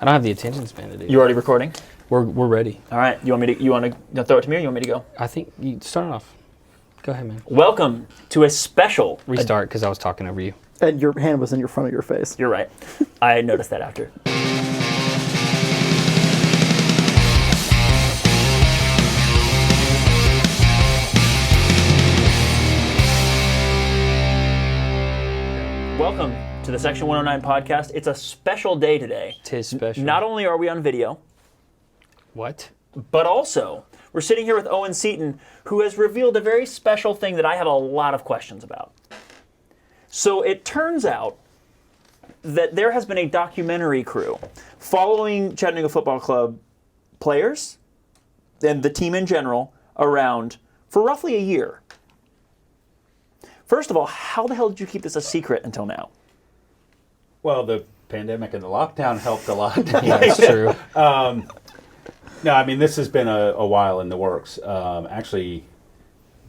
I don't have the attention span to do. You already recording? We're ready. All right. You want to throw it to me, or you want me to go? I think you start off. Go ahead, man. Welcome to a special. Restart because I was talking over you. And your hand was in your front of your face. You're right. I noticed that after. Welcome to the Section 109 podcast. It's a special day today. Tis special. Not only are we on video, What? but also we're sitting here with Owen Seaton, who has revealed a very special thing that I have a lot of questions about. So it turns out that there has been a documentary crew following Chattanooga Football Club players and the team in general around for roughly a year. First of all, how the hell did you keep this a secret until now? Well, the pandemic and the lockdown helped a lot. Yeah, it's true. No, I mean, this has been a while in the works. Actually,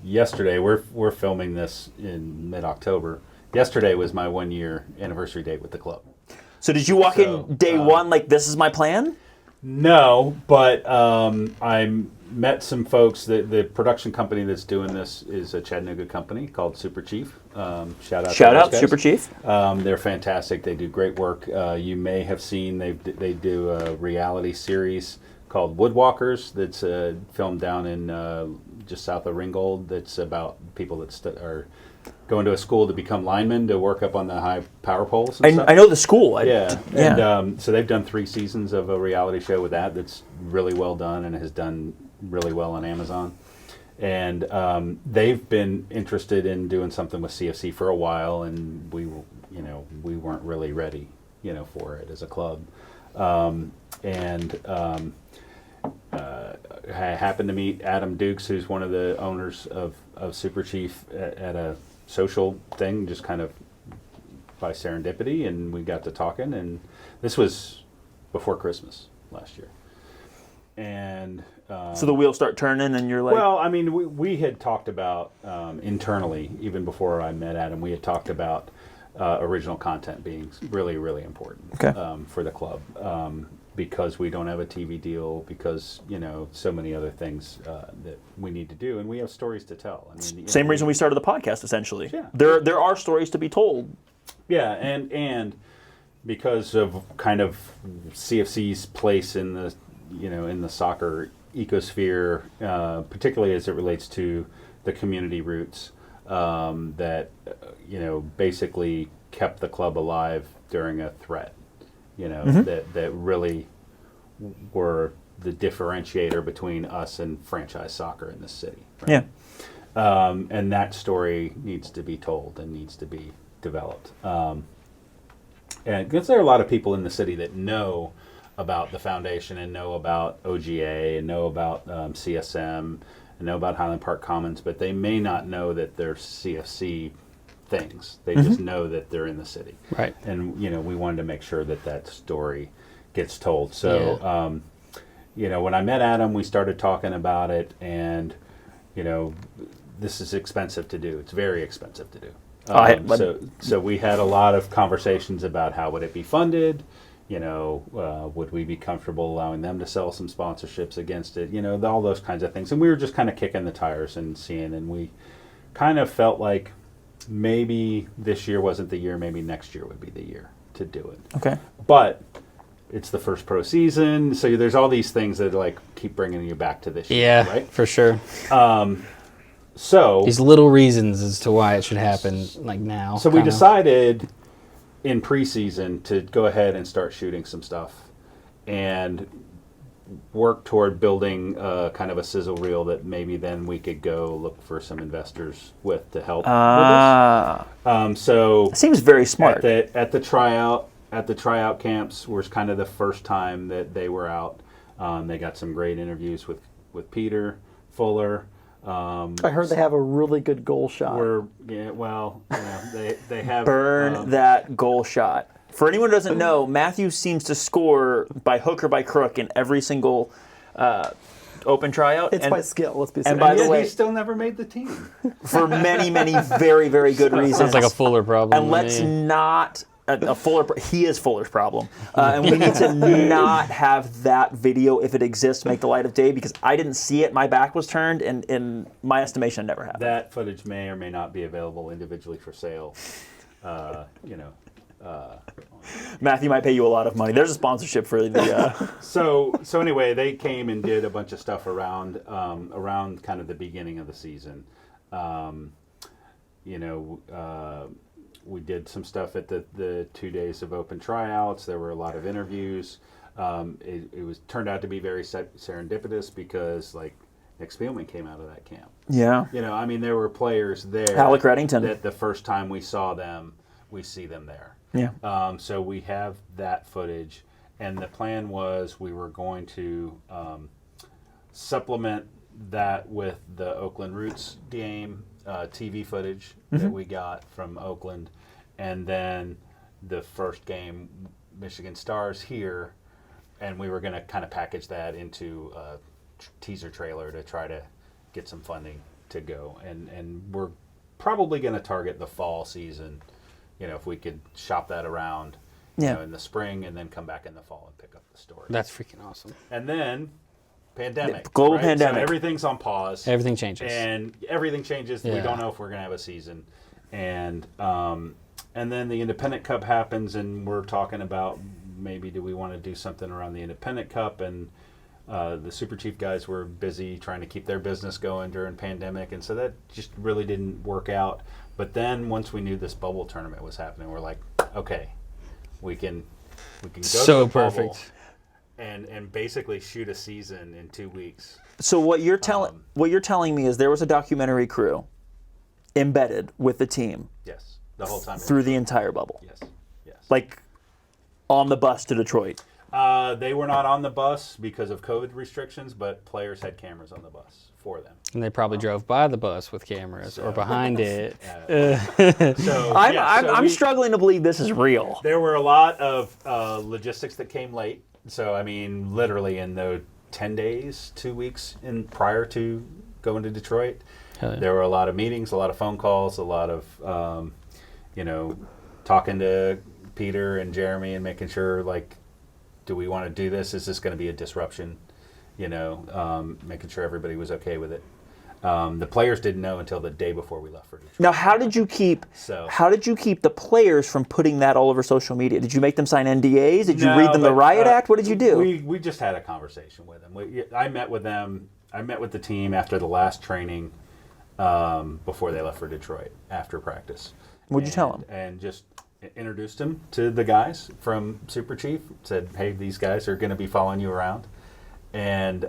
yesterday, we're filming this in mid-October. Yesterday was my 1-year anniversary date with the club. So did you walk in day one like, this is my plan? No, but I met some folks. The production company that's doing this is a Chattanooga company called Super Chief. Shout out Super Chief. They're fantastic. They do great work. You may have seen they do a reality series called Woodwalkers that's filmed down in just south of Ringgold. That's about people that are going to a school to become linemen to work up on the high power poles. And stuff. I know the school. And so they've done 3 seasons of a reality show with that's really well done and has done really well on Amazon. And they've been interested in doing something with CFC for a while, and we weren't really ready, for it as a club. I happened to meet Adam Dukes, who's one of the owners of Super Chief, at a social thing, just kind of by serendipity, and we got to talking, and this was before Christmas last year. And so the wheels start turning, and you're like, well, I mean, we had talked about internally, even before I met Adam, we had talked about original content being really, really important for the club. Because we don't have a TV deal, because so many other things that we need to do, and we have stories to tell. I mean, same reason we started the podcast, essentially. Yeah. There are stories to be told. Yeah, and because of kind of CFC's place in the in the soccer ecosphere, particularly as it relates to the community roots, that basically kept the club alive during a threat. That really were the differentiator between us and franchise soccer in this city. Right? Yeah. And that story needs to be told and needs to be developed. And because there are a lot of people in the city that know about the foundation and know about OGA and know about CSM and know about Highland Park Commons, but they may not know that they're CFC things. They just know that they're in the city. Right. And, we wanted to make sure that story gets told. So, when I met Adam, we started talking about it, and, this is expensive to do. It's very expensive to do. So we had a lot of conversations about how would it be funded, would we be comfortable allowing them to sell some sponsorships against it, all those kinds of things. And we were just kind of kicking the tires and seeing, and we kind of felt like maybe this year wasn't the year, maybe next year would be the year to do it. Okay. But it's the first pro season, so there's all these things that keep bringing you back to this year, Yeah, right? for sure. So these little reasons as to why it should happen now. So we decided in preseason to go ahead and start shooting some stuff and work toward building kind of a sizzle reel that maybe then we could go look for some investors with to help with us. So it seems very smart. At the tryout camps was kind of the first time that they were out. They got some great interviews with Peter Fuller. I heard they have a really good goal shot. They have burn that goal shot. For anyone who doesn't know, Matthew seems to score by hook or by crook in every single open tryout. It's by skill, let's be serious. And by the way, he still never made the team. For many, many very, very good reasons. Sounds like a Fuller problem. And let's not he is Fuller's problem, and we need to not have that video, if it exists, make the light of day, because I didn't see it. My back was turned, and in my estimation, it never happened. That footage may or may not be available individually for sale. Matthew might pay you a lot of money. There's a sponsorship for the. So anyway, they came and did a bunch of stuff around kind of the beginning of the season. We did some stuff at the 2 days of open tryouts. There were a lot of interviews. It turned out to be very serendipitous because like Nick Spielman came out of that camp. Yeah. There were players there. Alec Reddington. That the first time we saw them, we see them there. Yeah. So we have that footage, and the plan was we were going to supplement that with the Oakland Roots game TV footage that we got from Oakland, and then the first game, Michigan Stars here, and we were going to kind of package that into a teaser trailer to try to get some funding to go, and we're probably going to target the fall season. If we could shop that around, in the spring, and then come back in the fall and pick up the story. That's freaking awesome. And then, pandemic. Global right? pandemic. So everything's on pause. Everything changes. And everything changes. Yeah. We don't know if we're going to have a season. And then the Independent Cup happens, and we're talking about maybe do we want to do something around the Independent Cup, and the Super Chief guys were busy trying to keep their business going during pandemic, and so that just really didn't work out. But then once we knew this bubble tournament was happening, we're like, okay, we can go to So the bubble perfect. and basically shoot a season in 2 weeks. So what you're telling me is there was a documentary crew embedded with the team Yes, the whole time. through the entire bubble, Yes. like on the bus to Detroit. They were not on the bus because of COVID restrictions, but players had cameras on the bus for them. And they probably drove by the bus with cameras or behind it. So I'm struggling to believe this is real. There were a lot of logistics that came late. So literally in the 10 days, 2 weeks prior to going to Detroit, Hell yeah. there were a lot of meetings, a lot of phone calls, a lot of talking to Peter and Jeremy and making sure do we want to do this? Is this going to be a disruption? Making sure everybody was okay with it. The players didn't know until the day before we left for Detroit. Now, how did you keep the players from putting that all over social media? Did you make them sign NDAs? Did you read them the Riot Act? What did you do? We just had a conversation with them. I met with them. I met with the team after the last training before they left for Detroit after practice. What'd you tell them? And just introduced them to the guys from Super Chief. Said, hey, these guys are going to be following you around. And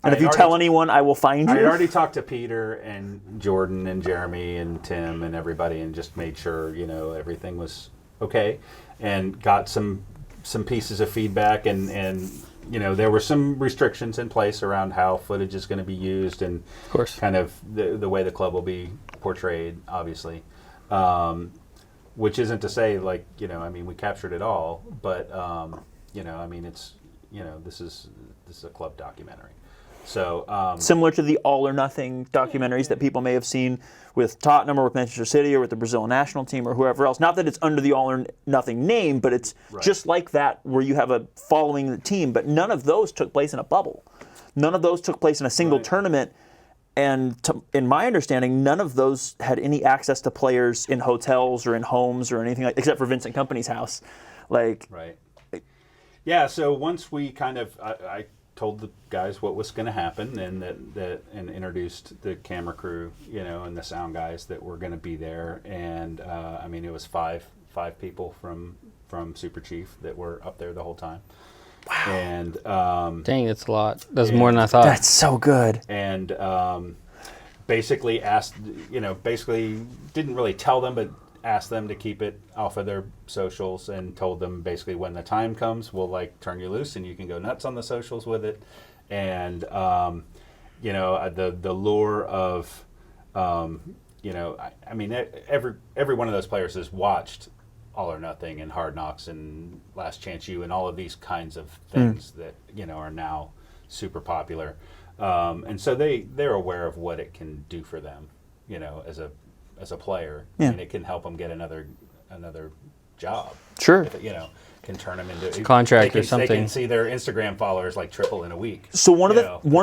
if you tell anyone, I will find you. I had already talked to Peter and Jordan and Jeremy and Tim and everybody, and just made sure everything was okay, and got some pieces of feedback, and there were some restrictions in place around how footage is going to be used, and Of course. kind of the way the club will be portrayed, obviously. Which isn't to say we captured it all, but it's this is a club documentary. So similar to the All or Nothing documentaries that people may have seen with Tottenham or with Manchester City or with the Brazil national team or whoever else. Not that it's under the All or Nothing name, but it's just like that where you have a following the team. But none of those took place in a bubble. None of those took place in a single tournament. And in my understanding, none of those had any access to players in hotels or in homes or anything except for Vincent Kompany's house. Yeah, so once we kind of, I told the guys what was going to happen, and and introduced the camera crew, and the sound guys that were going to be there, and it was five people from Super Chief that were up there the whole time. Wow. And Dang, that's a lot. That's more than I thought. That's so good. And basically asked, basically didn't really tell them, but asked them to keep it off of their socials, and told them basically when the time comes, we'll turn you loose and you can go nuts on the socials with it. And the lure of every one of those players has watched All or Nothing and Hard Knocks and Last Chance U and all of these kinds of things that are now super popular, and so they're aware of what it can do for them, as a player. Yeah. And it can help them get another job. Sure. If it, can turn them into contract or They something. can see their Instagram followers like triple in a week. So one of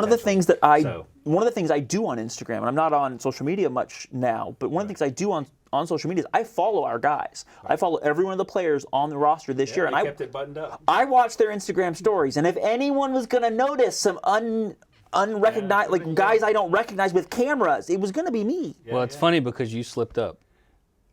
the things that I So- one of the things I do on Instagram, and I'm not on social media much now, but one of the things I do on social media is I follow our guys. I follow every one of the players on the roster this year, and They I kept it buttoned up. I watch their Instagram stories, and if anyone was going to notice some unrecognized, like guys I don't recognize with cameras, it was going to be me. Well, it's funny because you slipped up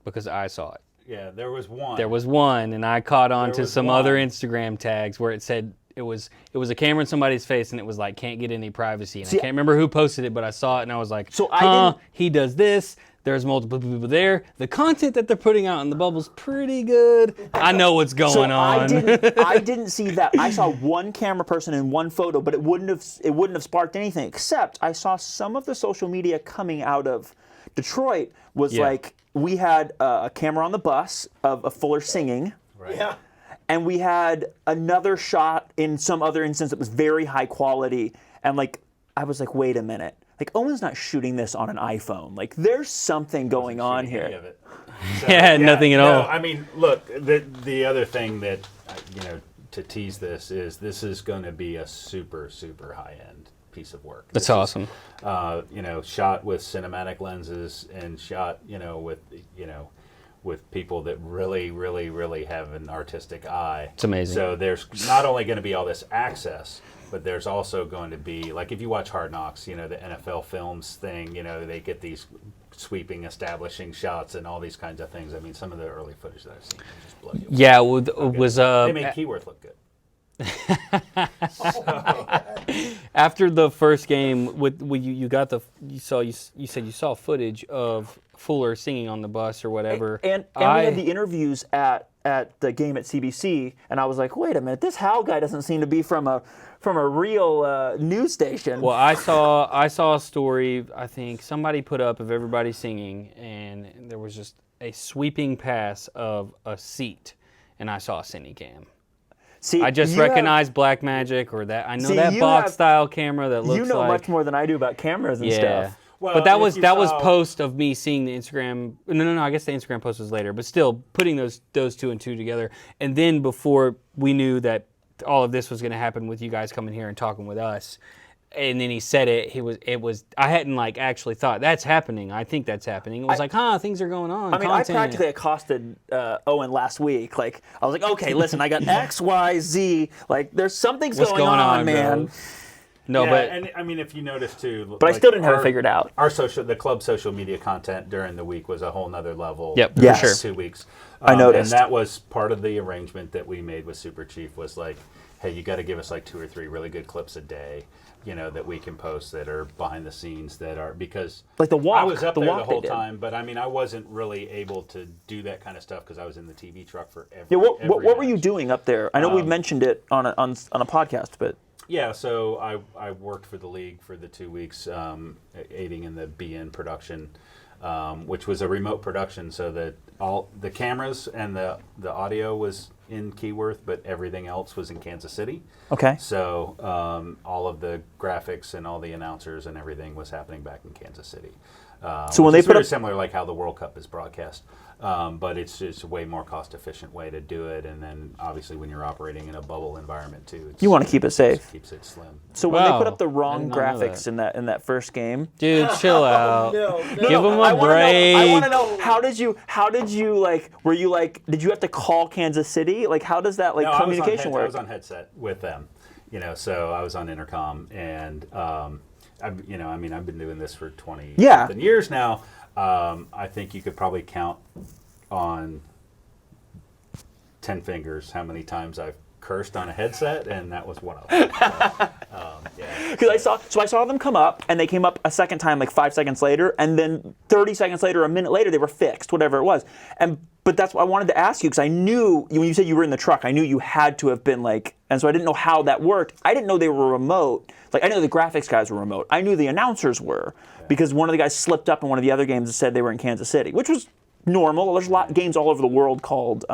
because I saw it. Yeah, there was one. There was one, and I caught on to was some other one. Instagram tags where it said it was a camera in somebody's face, and it was like can't get any privacy. And See, I can't remember who posted it, but I saw it, and I was like, So I didn't- he does this. There's multiple people there. The content that they're putting out in the bubble's pretty good. I know what's going So on. I didn't see that. I saw one camera person in one photo, but it wouldn't have sparked anything. Except I saw some of the social media coming out of Detroit was Yeah. like we had a camera on the bus of Fuller singing. Right. Yeah. And we had another shot in some other instance that was very high quality. And like, I was like, wait a minute. Like, Owen's not shooting this on an iPhone. Like, there's something going on Shooting any here. of it. Yeah, nothing at all. I mean, look, the other thing that, to tease this is going to be a super, super high-end piece of work. That's This awesome. is, shot with cinematic lenses and shot, with people that really, really, really have an artistic eye. It's amazing. So there's not only going to be all this access, but there's also going to be, like if you watch Hard Knocks, the NFL films thing, they get these sweeping, establishing shots and all these kinds of things. I mean, some of the early footage that I've seen just blow you away. Yeah, it was They made Keyworth look good. after the first game. You said you saw footage of Fuller singing on the bus or whatever. And we had the interviews at the game at CBC, and I was like, wait a minute, this Hal guy doesn't seem to be from a real news station. Well, I saw a story, I think somebody put up of everybody singing, and there was just a sweeping pass of a seat, and I saw a cine cam. See, I just you have- recognized Blackmagic or that. I know See, that you box have- style camera that looks You know like. much more than I do about cameras and Yeah. stuff. Well, But that if was you was saw- post of me seeing the Instagram. No. I guess the Instagram post was later, but still putting those two and two together. And then before we knew that all of this was going to happen with you guys coming here and talking with us, and then he said it. It was. I hadn't actually thought that's happening. I think that's happening. It was things are going on. I mean, content. I practically accosted Owen last week. Like, I was like, okay, listen, I got X, Y, Z. Like, there's something's What's going on, man. bro? No, Yeah, but and I mean, if you notice too, But I still didn't have it figured out. The club social media content during the week was a whole nother level. Yep, the Yes. last 2 weeks. I noticed. and that was part of the arrangement that we made with Super Chief. Was like, hey, you got to give us 2 or 3 really good clips a day, that we can post that are behind the scenes that are because Like the walk. I was up the there walk the whole they did. time, but I mean, I wasn't really able to do that kind of stuff because I was in the TV truck for every. Yeah, what every were you match. doing up there? I know we mentioned it on a podcast, but Yeah, so I worked for the league for the 2 weeks, aiding in the BN production, which was a remote production, so that all the cameras and the audio was in Keyworth, but everything else was in Kansas City. okay. So all of the graphics and all the announcers and everything was happening back in Kansas City. So when which they is put very up- similar, like how the World Cup is broadcast, but it's a way more cost-efficient way to do it. And then obviously when you're operating in a bubble environment too, You want to keep it safe. keeps it slim. So when they put Wow. up the I wrong did not know graphics in that first game, dude, chill out. Give him I a want break. to know how did you were you did you have to call Kansas City? Like, how does that No, communication I work? was on headset with them, so I was on intercom, and I've been doing this for 20 Yeah. something years now. I think you could probably count on 10 fingers how many times I've cursed on a headset, and that was one of them. Yeah. Because I saw them come up, and they came up a second time, like 5 seconds later, and then 30 seconds later, a minute later, they were fixed, whatever it was. But that's what I wanted to ask you, because I knew when you said you were in the truck, I knew you had to have been and so I didn't know how that worked. I didn't know they were remote. Like, I know the graphics guys were remote. I knew the announcers were, because one of the guys slipped up in one of the other games and said they were in Kansas City, which was normal. There's a lot of games all over the world called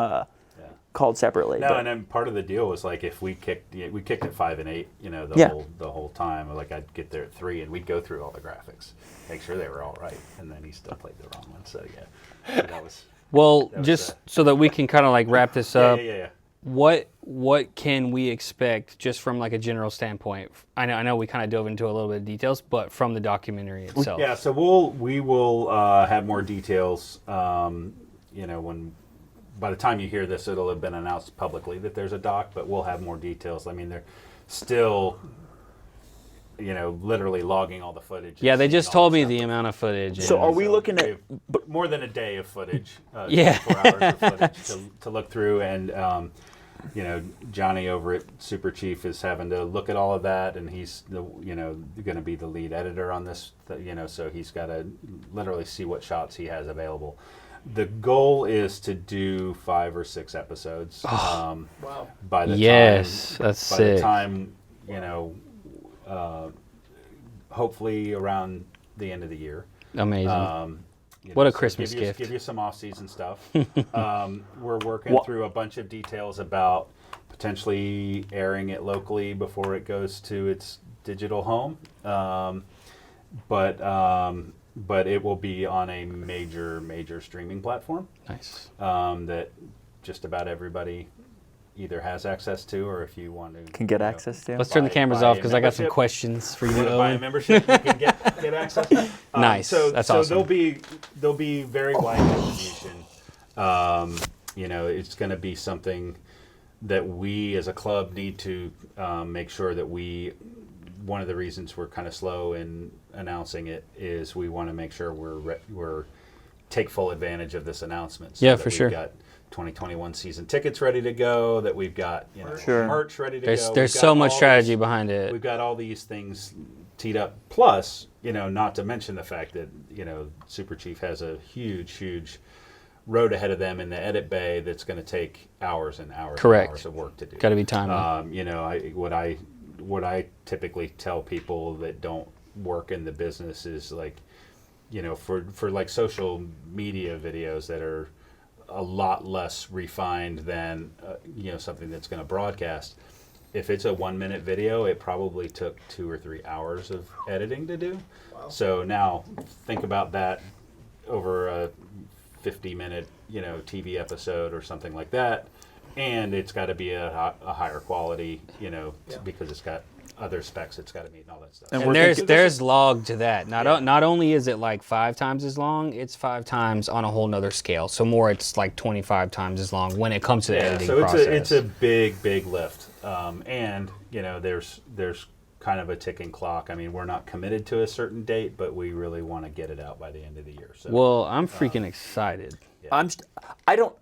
separately. No, but- and then part of the deal was like if we kicked at 5 and 8, the whole time. Like I'd get there at 3, and we'd go through all the graphics, make sure they were all right, and then he still played the wrong one. So yeah, that was Well, was, just so that we can kind of like wrap this up. Yeah. What can we expect just from like a general standpoint? I know we kind of dove into a little bit of details, but from the documentary itself. Yeah, so we will have more details. When by the time you hear this, it'll have been announced publicly that there's a doc, but we'll have more details. I mean, they're still, literally logging all the footage. Yeah, they just told me the amount of footage. So are we looking at more than a day of footage? Yeah. 4 hours of footage to look through, and Johnny over at Super Chief is having to look at all of that, and he's going to be the lead editor on this. So he's got to literally see what shots he has available. The goal is to do 5 or 6 episodes. Wow. By the Yes, time, that's by sick. the time hopefully around the end of the year. Amazing. What a Christmas gift. Give you some off-season stuff. We're working through a bunch of details about potentially airing it locally before it goes to its digital home. But it will be on a major streaming platform. Nice. That just about everybody either has access to, or if you want to can get access to? Let's turn the cameras buy off a because I got some membership. questions for you, Want to buy a Owen. membership, you can get access. Nice. That's awesome. There'll be very wide distribution. It's going to be something that we as a club need to make sure that one of the reasons we're kind of slow in announcing it is we want to make sure we're take full advantage of this announcement. So Yeah, that for sure. We've got 2021 season tickets ready to go, that we've got merch ready to go. There's so much strategy behind it. We've got all these things teed up. Plus, not to mention the fact that, Super Chief has a huge road ahead of them in the edit bay that's going to take hours and hours Correct. and hours of work to do. Got to be timely. What I typically tell people that don't work in the business is like, for like social media videos that are a lot less refined than something that's going to broadcast. If it's a 1-minute video, it probably took 2 or 3 hours of editing to do. Wow. So now think about that over a 50-minute TV episode or something like that, and it's got to be a higher quality because it's got other specs it's got to meet and all that stuff. And there's log to that. Not only is it like 5 times as long, it's 5 times on a whole nother scale. So more, it's like 25 times as long when it comes to the editing process. So it's a big lift, and there's kind of a ticking clock. I mean, we're not committed to a certain date, but we really want to get it out by the end of the year. So, well, I'm freaking excited. Yeah. I don't.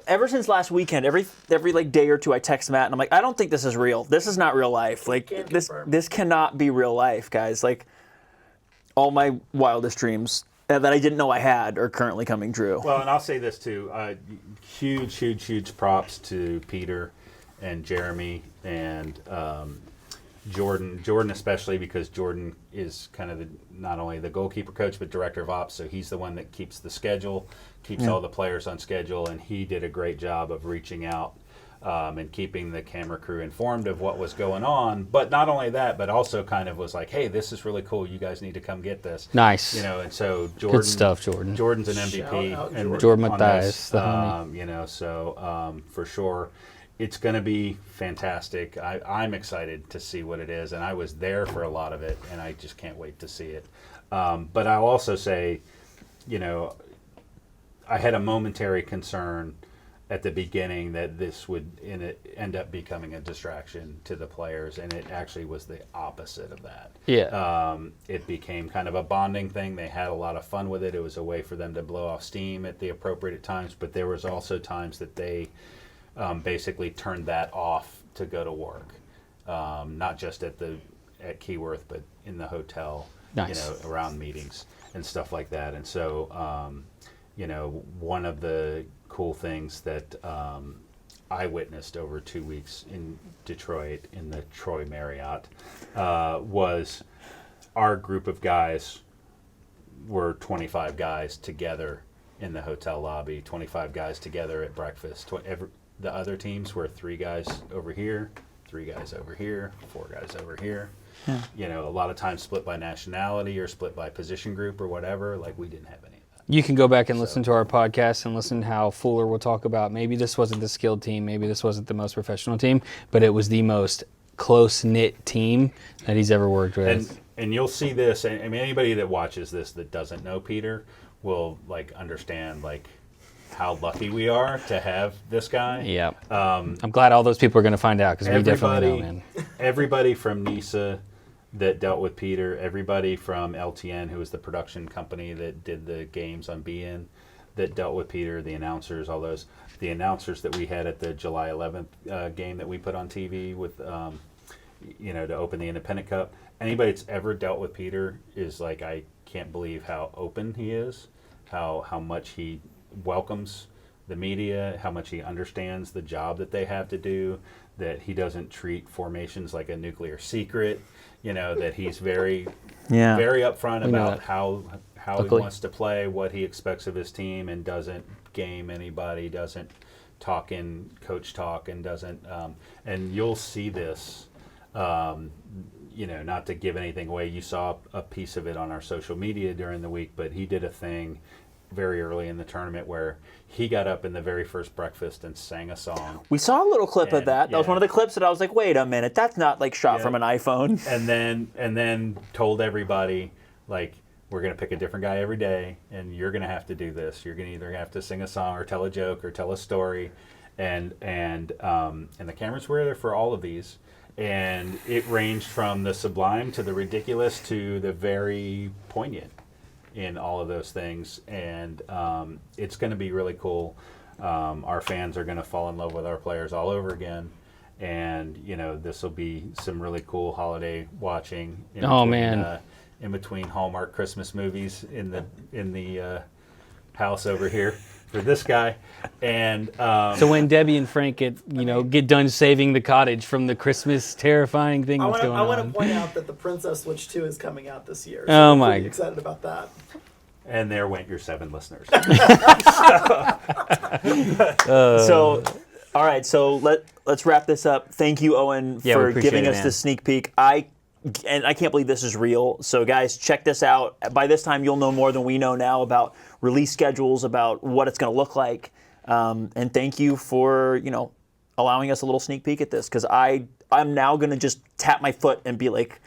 Ever since last weekend, every like day or two, I text Matt and I'm like, I don't think this is real. This is not real life. Like this cannot be real life, guys. Like all my wildest dreams that I didn't know I had are currently coming true. Well, and I'll say this too: huge props to Peter and Jeremy and Jordan. Jordan especially, because Jordan is kind of not only the goalkeeper coach but director of ops, so he's the one that keeps the schedule. Keeps all the players on schedule, and he did a great job of reaching out and keeping the camera crew informed of what was going on. But not only that, but also kind of was like, hey, this is really cool. You guys need to come get this. Nice. And so Jordan. Good stuff, Jordan. Jordan's an MVP. And Jordan on Mathias, this, the homie. for sure. It's going to be fantastic. I'm excited to see what it is, and I was there for a lot of it, and I just can't wait to see it. But I'll also say, I had a momentary concern at the beginning that this would end up becoming a distraction to the players, and it actually was the opposite of that. Yeah. It became kind of a bonding thing. They had a lot of fun with it. It was a way for them to blow off steam at the appropriate times, but there was also times that they basically turned that off to go to work, not just at Keyworth, but in the hotel, Nice. Around meetings and stuff like that. And so, one of the cool things that I witnessed over 2 weeks in Detroit in the Troy Marriott was our group of guys were 25 guys together in the hotel lobby, 25 guys together at breakfast. The other teams were 3 guys over here, 3 guys over here, 4 guys over here. Yeah. A lot of times split by nationality or split by position group or whatever. Like, we didn't have any of that. You can go back and listen to our podcast and listen how Fuller will talk about maybe this wasn't the skilled team, maybe this wasn't the most professional team, but it was the most close-knit team that he's ever worked with. And you'll see this. I mean, anybody that watches this that doesn't know Peter will understand how lucky we are to have this guy. Yeah. I'm glad all those people are going to find out because we definitely know, man. Everybody from NISA that dealt with Peter, everybody from LTN, who was the production company that did the games on BN, that dealt with Peter, the announcers, all those, the announcers that we had at the July 11th game that we put on TV with, to open the Independent Cup. Anybody that's ever dealt with Peter is I can't believe how open he is, how much he welcomes the media, how much he understands the job that they have to do, that he doesn't treat formations like a nuclear secret, that he's very upfront about how he wants to play, what he expects of his team, and doesn't game anybody, doesn't talk in coach talk, and doesn't, and you'll see this, not to give anything away. You saw a piece of it on our social media during the week, but he did a thing very early in the tournament where he got up in the very first breakfast and sang a song. We saw a little clip of that. That was one of the clips that I was like, wait a minute, that's not shot from an iPhone. And then told everybody, we're going to pick a different guy every day, and you're going to have to do this. You're going to either have to sing a song or tell a joke or tell a story. And the cameras were there for all of these. And it ranged from the sublime to the ridiculous to the very poignant in all of those things, and it's going to be really cool. Our fans are going to fall in love with our players all over again, and this will be some really cool holiday watching. In between Hallmark Christmas movies in the house over here for this guy, and so when Debbie and Frank get done saving the cottage from the Christmas terrifying thing that's going on. I want to point out that the Princess Switch 2 is coming out this year. So I'm pretty excited about that. And there went your 7 listeners. So, all right. So let's wrap this up. Thank you, Owen, for giving us the sneak peek. I can't believe this is real. So, guys, check this out. By this time, you'll know more than we know now about release schedules, about what it's going to look like. And thank you for allowing us a little sneak peek at this, because I'm now going to just tap my foot and be like,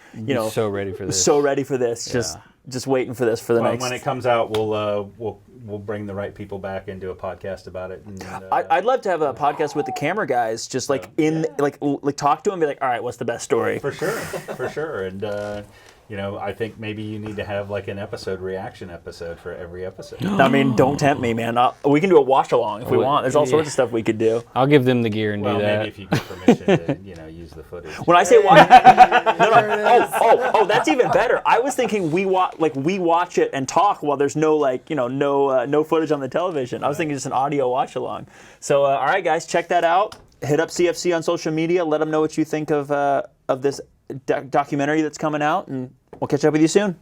so ready for this. So ready for this. Yeah. Just waiting for this for the next. When it comes out, we'll bring the right people back and do a podcast about it. And, I'd love to have a podcast with the camera guys, just talk to them and be like, all right, what's the best story? For sure. And I think maybe you need to have an reaction episode for every episode. I mean, don't tempt me, man. We can do a watch along if we want. There's all sorts of stuff we could do. I'll give them the gear and do that. Maybe if you get permission to use the footage. When I say watch, that's even better. I was thinking we watch it and talk while there's no no footage on the television. I was thinking just an audio watch along. So all right, guys, check that out. Hit up CFC on social media. Let them know what you think of this documentary that's coming out, and we'll catch up with you soon.